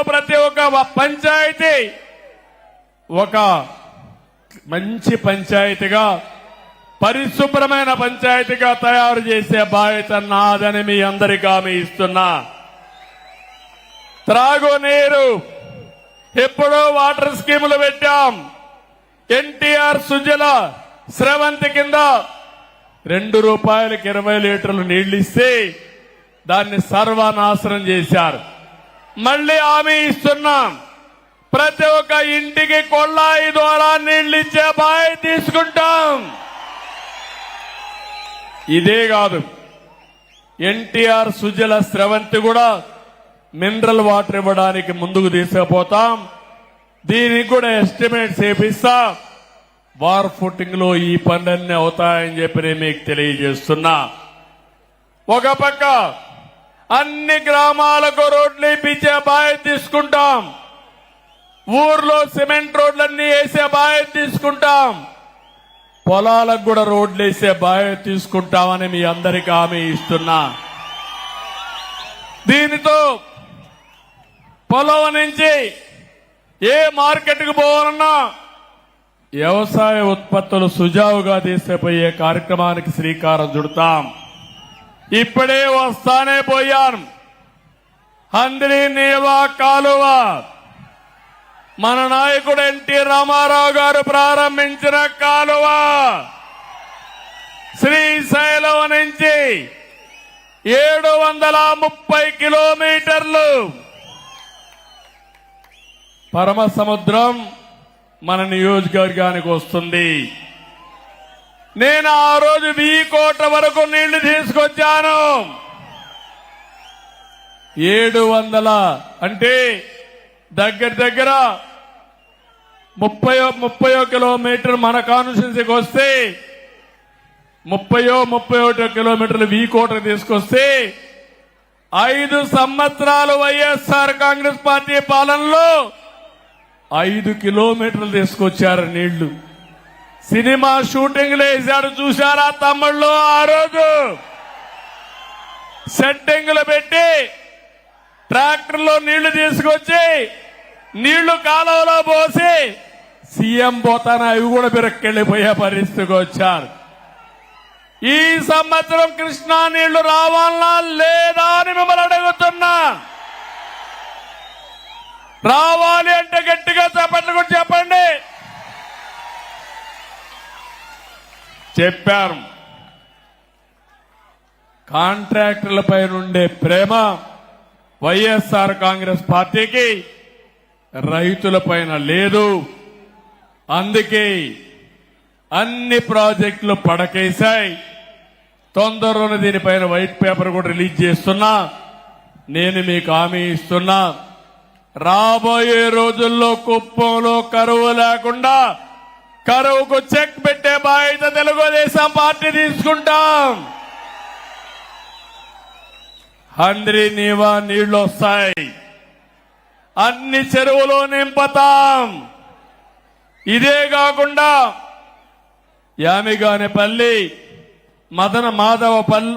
ప్రతి ఒక్క పంచాయతీ ఒక మంచి పంచాయతీగా పరిశుభ్రమైన పంచాయతీగా తయారు చేసే బాధ్యత నాదని మీ అందరికీ హామీ ఇస్తున్నా. త్రాగునీరు ఎప్పుడో వాటర్ స్కీములు పెట్టాం. ఎన్టీఆర్ సుజల స్రవంతి కింద ₹2కి 20 లీటర్లు నీళ్లు ఇస్తే దాన్ని సర్వనాశనం చేశారు. మళ్లీ హామీ ఇస్తున్నాం, ప్రతి ఒక్క ఇంటికి కొళాయి ద్వారా నీళ్లు ఇచ్చే బాధ్యత తీసుకుంటాం. ఇదే కాదు, ఎన్టీఆర్ సుజల స్రవంతి కూడా మినరల్ వాటర్ ఇవ్వడానికి ముందుకు తీసుకుపోతాం. దీనికి కూడా ఎస్టిమేట్స్ చేపిస్తాం. వార్ ఫుటింగ్ లో ఈ పనులన్నీ అవుతాయని చెప్పి నేను మీకు తెలియజేస్తున్నా. ఒక పక్క అన్ని గ్రామాలకు రోడ్లు ఇప్పించే బాధ్యత తీసుకుంటాం. ఊర్లో సిమెంట్ రోడ్లన్నీ వేసే బాధ్యత తీసుకుంటాం. పొలాలకు కూడా రోడ్లు వేసే బాధ్యత తీసుకుంటామని మీ అందరికీ హామీ ఇస్తున్నా. దీనితో పొలం నుంచి ఏ మార్కెట్కు పోవాలన్నా వ్యవసాయ ఉత్పత్తులు సుజావుగా తీసుకుపోయే కార్యక్రమానికి శ్రీకారం చుడతాం. ఇప్పుడే వస్తానే పోయాను. హంద్రీ నీవా కాలువ మన నాయకుడు ఎన్టీ రామారావు గారు ప్రారంభించిన కాలువ శ్రీశైలం నుంచి 730 కిలోమీటర్లు పరమ సముద్రం మన నియోజకవర్గానికి వస్తుంది. నేను ఆ రోజు 1000 కోట్ల వరకు నీళ్లు తీసుకొచ్చాను. 700 అంటే దగ్గర 30 కిలోమీటర్ మన కాన్స్టిట్యున్సీకి వస్తే 31 కిలోమీటర్లు 1000 కోట్ల తీసుకొస్తే 5 సంవత్సరాలు వైఎస్ఆర్ కాంగ్రెస్ పార్టీ పాలనలో 5 కిలోమీటర్లు తీసుకొచ్చారు నీళ్లు. సినిమా షూటింగ్లు వేశాడు, చూశారా తమ్ముళ్ళు? ఆ రోజు సెట్టింగ్లు పెట్టి ట్రాక్టర్లో నీళ్లు తీసుకొచ్చి నీళ్లు కాలువలో పోసి సీఎం పోతాన అవి కూడా బిరక్కెళ్లిపోయే పరిస్థితికి వచ్చారు. ఈ సంవత్సరం కృష్ణా నీళ్లు రావాలా లేదా అని మిమ్మల్ని అడుగుతున్నా. రావాలి అంటే గట్టిగా చప్పట్లు కూడా చెప్పండి. చెప్పారు. కాంట్రాక్టర్లపై నుండే ప్రేమ వైఎస్ఆర్ కాంగ్రెస్ పార్టీకి రైతులపైన లేదు. అందుకే అన్ని ప్రాజెక్టులు పడకేశాయి. తొందరలోనే దీనిపైన వైట్ పేపర్ కూడా రిలీజ్ చేస్తున్నా. నేను మీకు హామీ ఇస్తున్నా, రాబోయే రోజుల్లో కుప్పంలో కరువు లేకుండా కరువుకు చెక్ పెట్టే బాధ్యత తెలుగుదేశం పార్టీ తీసుకుంటాం. హంద్రీ నీవా నీళ్లు వస్తాయి, అన్ని చెరువులు నింపుతాం. ఇదే కాకుండా యామిగానేపల్లి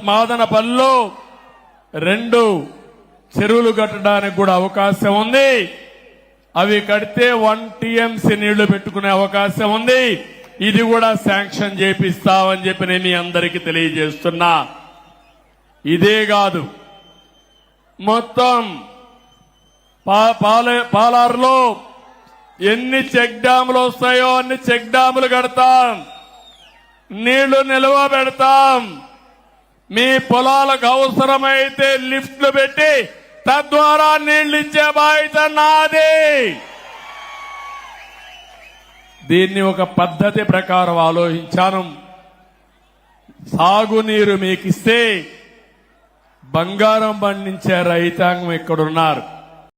మాదనపల్లిలో 2 చెరువులు కట్టడానికి కూడా అవకాశం ఉంది. అవి కడితే 1 టీఎంసీ నీళ్లు పెట్టుకునే అవకాశం ఉంది. ఇది కూడా శాంక్షన్ చేపిస్తామని చెప్పి నేను మీ అందరికీ తెలియజేస్తున్నా. ఇదే కాదు, మొత్తం పాలారులో ఎన్ని చెక్ డ్యాములు వస్తాయో అన్ని చెక్ డ్యాములు కడతాం. నీళ్లు నిల్వ పెడతాం. మీ పొలాలకు అవసరమైతే లిఫ్ట్లు పెట్టి తద్వారా నీళ్లు ఇచ్చే బాధ్యత నాది. దీన్ని ఒక పద్ధతి ప్రకారం ఆలోచించాను. సాగునీరు మీకిస్తే బంగారం పండించే రైతాంగం ఇక్కడున్నారు.